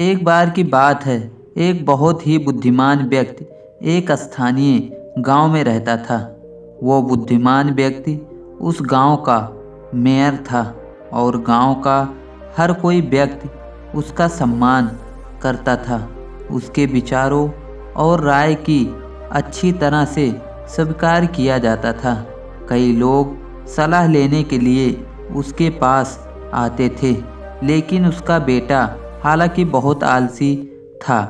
एक बार की बात है। एक बहुत ही बुद्धिमान व्यक्ति एक स्थानीय गांव में रहता था। वो बुद्धिमान व्यक्ति उस गांव का मेयर था और गांव का हर कोई व्यक्ति उसका सम्मान करता था। उसके विचारों और राय की अच्छी तरह से स्वीकार किया जाता था। कई लोग सलाह लेने के लिए उसके पास आते थे, लेकिन उसका बेटा हालांकि बहुत आलसी था।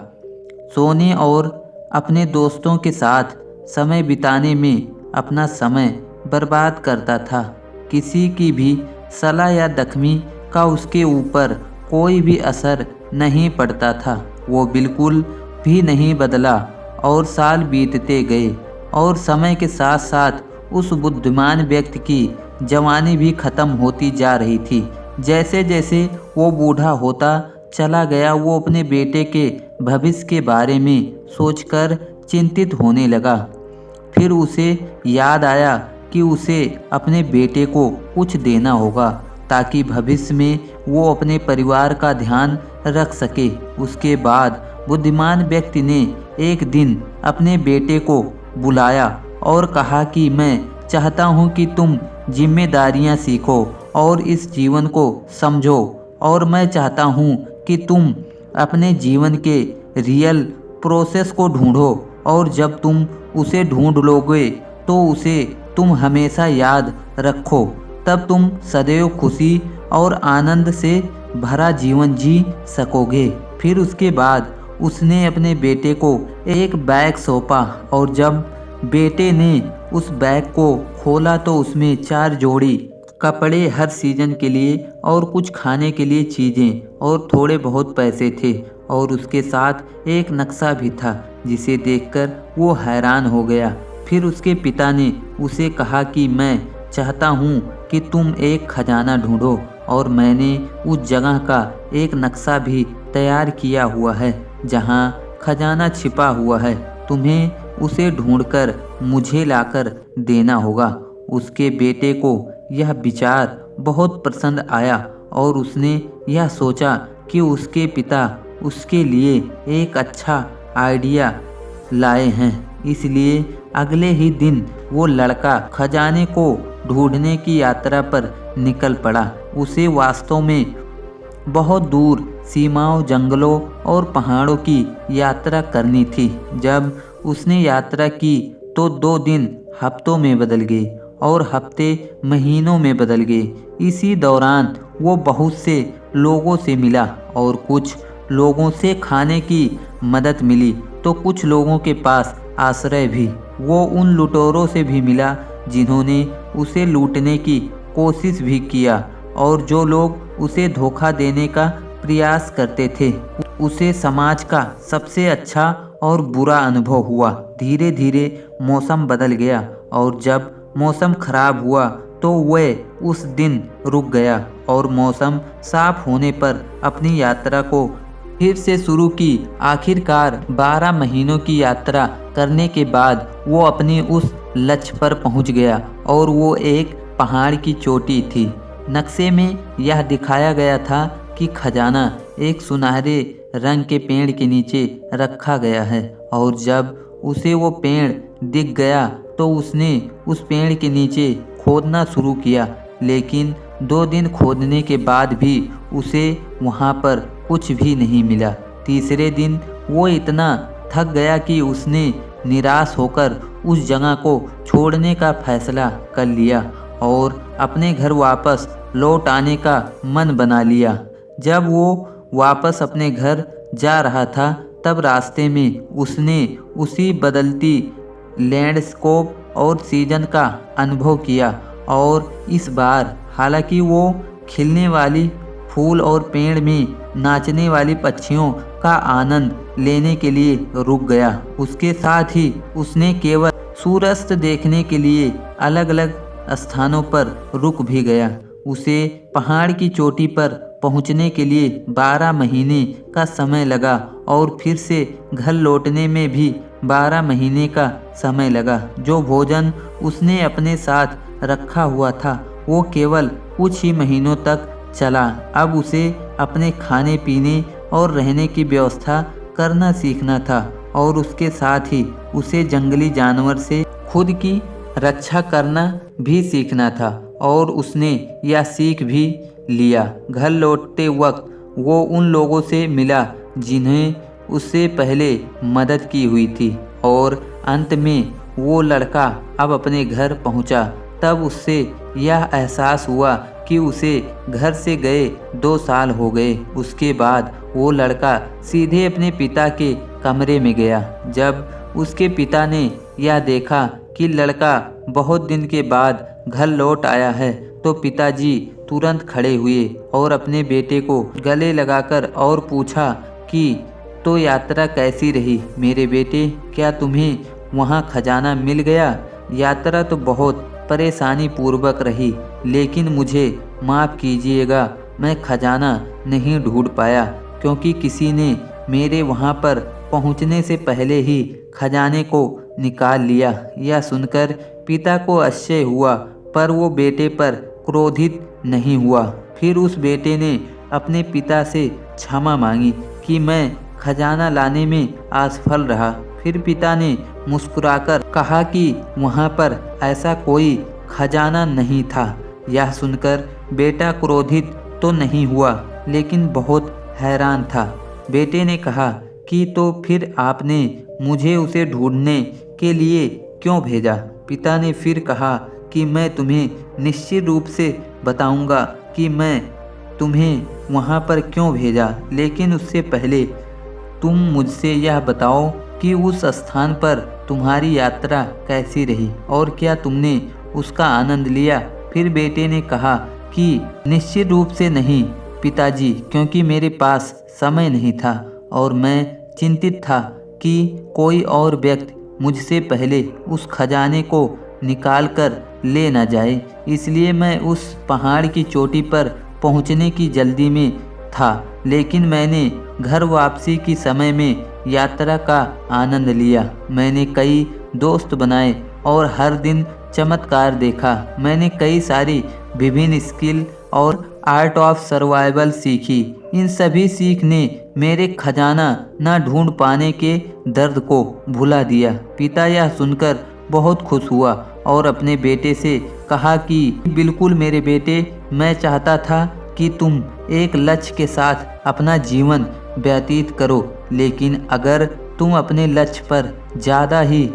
सोने और अपने दोस्तों के साथ समय बिताने में अपना समय बर्बाद करता था। किसी की भी सलाह या दखमी का उसके ऊपर कोई भी असर नहीं पड़ता था। वो बिल्कुल भी नहीं बदला और साल बीतते गए और समय के साथ साथ उस बुद्धिमान व्यक्ति की जवानी भी खत्म होती जा रही थी। जैसे जैसे वो बूढ़ा होता चला गया, वो अपने बेटे के भविष्य के बारे में सोचकर चिंतित होने लगा। फिर उसे याद आया कि उसे अपने बेटे को कुछ देना होगा ताकि भविष्य में वो अपने परिवार का ध्यान रख सके। उसके बाद बुद्धिमान व्यक्ति ने एक दिन अपने बेटे को बुलाया और कहा कि मैं चाहता हूँ कि तुम जिम्मेदारियाँ सीखो और इस जीवन को समझो, और मैं चाहता हूँ कि तुम अपने जीवन के रियल प्रोसेस को ढूंढो, और जब तुम उसे ढूंढ लोगे तो उसे तुम हमेशा याद रखो। तब तुम सदैव खुशी और आनंद से भरा जीवन जी सकोगे। फिर उसके बाद उसने अपने बेटे को एक बैग सौंपा और जब बेटे ने उस बैग को खोला तो उसमें 4 जोड़ी कपड़े हर सीजन के लिए और कुछ खाने के लिए चीज़ें और थोड़े बहुत पैसे थे, और उसके साथ एक नक्शा भी था जिसे देखकर वो हैरान हो गया। फिर उसके पिता ने उसे कहा कि मैं चाहता हूँ कि तुम एक खजाना ढूंढो, और मैंने उस जगह का एक नक्शा भी तैयार किया हुआ है जहाँ खजाना छिपा हुआ है। तुम्हें उसे ढूंढकर मुझे लाकर देना होगा। उसके बेटे को यह विचार बहुत पसंद आया और उसने यह सोचा कि उसके पिता उसके लिए एक अच्छा आइडिया लाए हैं। इसलिए अगले ही दिन वो लड़का खजाने को ढूंढने की यात्रा पर निकल पड़ा। उसे वास्तव में बहुत दूर सीमाओं, जंगलों और पहाड़ों की यात्रा करनी थी। जब उसने यात्रा की तो 2 दिन हफ्तों में बदल गए और हफ्ते महीनों में बदल गए। इसी दौरान वो बहुत से लोगों से मिला और कुछ लोगों से खाने की मदद मिली तो कुछ लोगों के पास आश्रय भी। वो उन लुटेरों से भी मिला जिन्होंने उसे लूटने की कोशिश भी किया, और जो लोग उसे धोखा देने का प्रयास करते थे। उसे समाज का सबसे अच्छा और बुरा अनुभव हुआ। धीरे धीरे मौसम बदल गया और जब मौसम खराब हुआ तो वह उस दिन रुक गया और मौसम साफ होने पर अपनी यात्रा को फिर से शुरू की। आखिरकार 12 महीनों की यात्रा करने के बाद वो अपने उस लक्ष्य पर पहुंच गया, और वो एक पहाड़ की चोटी थी। नक्शे में यह दिखाया गया था कि खजाना एक सुनहरे रंग के पेड़ के नीचे रखा गया है, और जब उसे वो पेड़ दिख गया तो उसने उस पेड़ के नीचे खोदना शुरू किया। लेकिन 2 दिन खोदने के बाद भी उसे वहाँ पर कुछ भी नहीं मिला। तीसरे दिन वो इतना थक गया कि उसने निराश होकर उस जगह को छोड़ने का फैसला कर लिया और अपने घर वापस लौट आने का मन बना लिया। जब वो वापस अपने घर जा रहा था तब रास्ते में उसने उसी बदलती लैंडस्केप और सीजन का अनुभव किया, और इस बार हालांकि वो खिलने वाली फूल और पेड़ में नाचने वाली पक्षियों का आनंद लेने के लिए रुक गया। उसके साथ ही उसने केवल सूर्यास्त देखने के लिए अलग अलग स्थानों पर रुक भी गया। उसे पहाड़ की चोटी पर पहुंचने के लिए 12 महीने का समय लगा और फिर से घर लौटने में भी 12 महीने का समय लगा। जो भोजन उसने अपने साथ रखा हुआ था वो केवल कुछ ही महीनों तक चला। अब उसे अपने खाने पीने और रहने की व्यवस्था करना सीखना था और उसके साथ ही उसे जंगली जानवर से खुद की रक्षा करना भी सीखना था और उसने यह सीख भी लिया। घर लौटते वक्त वो उन लोगों से मिला जिन्हें उससे पहले मदद की हुई थी और अंत में वो लड़का अब अपने घर पहुंचा। तब उससे यह एहसास हुआ कि उसे घर से गए 2 साल हो गए। उसके बाद वो लड़का सीधे अपने पिता के कमरे में गया। जब उसके पिता ने यह देखा कि लड़का बहुत दिन के बाद घर लौट आया है तो पिताजी तुरंत खड़े हुए और अपने बेटे को गले लगाकर और पूछा कि तो यात्रा कैसी रही मेरे बेटे, क्या तुम्हें वहाँ खजाना मिल गया? यात्रा तो बहुत परेशानी पूर्वक रही, लेकिन मुझे माफ़ कीजिएगा, मैं खजाना नहीं ढूंढ पाया क्योंकि किसी ने मेरे वहाँ पर पहुँचने से पहले ही खजाने को निकाल लिया। यह सुनकर पिता को आश्चर्य हुआ, पर वो बेटे पर क्रोधित नहीं हुआ। फिर उस बेटे ने अपने पिता से क्षमा मांगी कि मैं खजाना लाने में असफल रहा। फिर पिता ने मुस्कुराकर कहा कि वहाँ पर ऐसा कोई खजाना नहीं था। यह सुनकर बेटा क्रोधित तो नहीं हुआ, लेकिन बहुत हैरान था। बेटे ने कहा कि तो फिर आपने मुझे उसे ढूंढने के लिए क्यों भेजा? पिता ने फिर कहा कि मैं तुम्हें निश्चित रूप से बताऊंगा कि मैं तुम्हें वहाँ पर क्यों भेजा, लेकिन उससे पहले तुम मुझसे यह बताओ कि उस स्थान पर तुम्हारी यात्रा कैसी रही और क्या तुमने उसका आनंद लिया? फिर बेटे ने कहा कि निश्चित रूप से नहीं पिताजी, क्योंकि मेरे पास समय नहीं था और मैं चिंतित था कि कोई और व्यक्ति मुझसे पहले उस खजाने को निकाल कर ले न जाए, इसलिए मैं उस पहाड़ की चोटी पर पहुंचने की जल्दी में था। लेकिन मैंने घर वापसी की समय में यात्रा का आनंद लिया। मैंने कई दोस्त बनाए और हर दिन चमत्कार देखा। मैंने कई सारी विभिन्न स्किल और आर्ट ऑफ सर्वाइवल सीखी। इन सभी सीख ने मेरे खजाना न ढूंढ पाने के दर्द को भुला दिया। पिता यह सुनकर बहुत खुश हुआ और अपने बेटे से कहा कि बिल्कुल मेरे बेटे, मैं चाहता था कि तुम एक लक्ष्य के साथ अपना जीवन व्यतीत करो, लेकिन अगर तुम अपने लक्ष्य पर ज़्यादा ही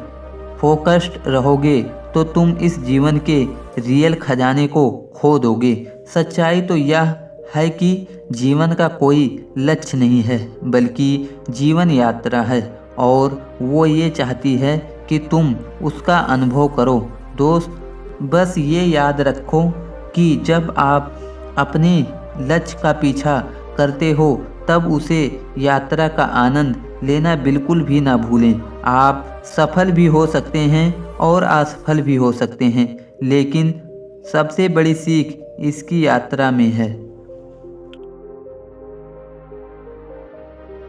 फोकस्ड रहोगे तो तुम इस जीवन के रियल खजाने को खो दोगे। सच्चाई तो यह है कि जीवन का कोई लक्ष्य नहीं है, बल्कि जीवन यात्रा है और वो ये चाहती है कि तुम उसका अनुभव करो। दोस्त, बस ये याद रखो कि जब आप अपने लक्ष्य का पीछा करते हो तब उसे यात्रा का आनंद लेना बिल्कुल भी ना भूलें। आप सफल भी हो सकते हैं और असफल भी हो सकते हैं, लेकिन सबसे बड़ी सीख इसकी यात्रा में है।